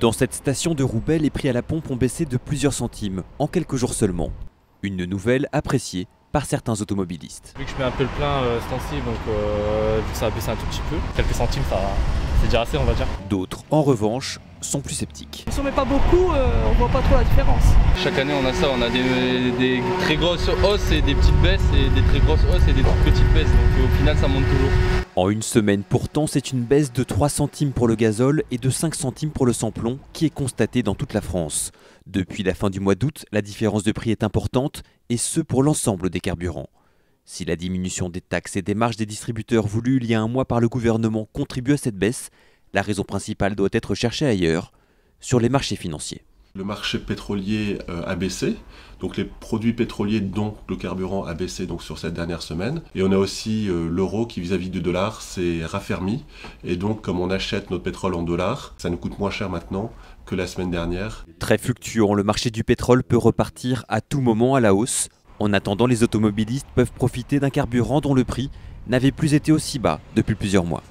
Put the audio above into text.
Dans cette station de Roubaix, les prix à la pompe ont baissé de plusieurs centimes en quelques jours seulement. Une nouvelle appréciée par certains automobilistes. Vu que je mets un peu le plein ce temps-ci, donc vu que ça a baissé un tout petit peu, quelques centimes, c'est déjà assez, on va dire. D'autres, en revanche, sont plus sceptiques. Si on met pas beaucoup, on voit pas trop la différence. Chaque année on a ça, on a des très grosses hausses et des petites baisses, et des très grosses hausses et des toutes petites baisses, donc au final ça monte toujours. En une semaine pourtant, c'est une baisse de 3 centimes pour le gazole et de 5 centimes pour le sans-plomb qui est constatée dans toute la France. Depuis la fin du mois d'août, la différence de prix est importante, et ce pour l'ensemble des carburants. Si la diminution des taxes et des marges des distributeurs voulue il y a un mois par le gouvernement contribue à cette baisse, la raison principale doit être cherchée ailleurs, sur les marchés financiers. Le marché pétrolier a baissé, donc les produits pétroliers dont le carburant a baissé donc sur cette dernière semaine. Et on a aussi l'euro qui vis-à-vis du dollar s'est raffermi. Et donc comme on achète notre pétrole en dollars, ça nous coûte moins cher maintenant que la semaine dernière. Très fluctuant, le marché du pétrole peut repartir à tout moment à la hausse. En attendant, les automobilistes peuvent profiter d'un carburant dont le prix n'avait plus été aussi bas depuis plusieurs mois.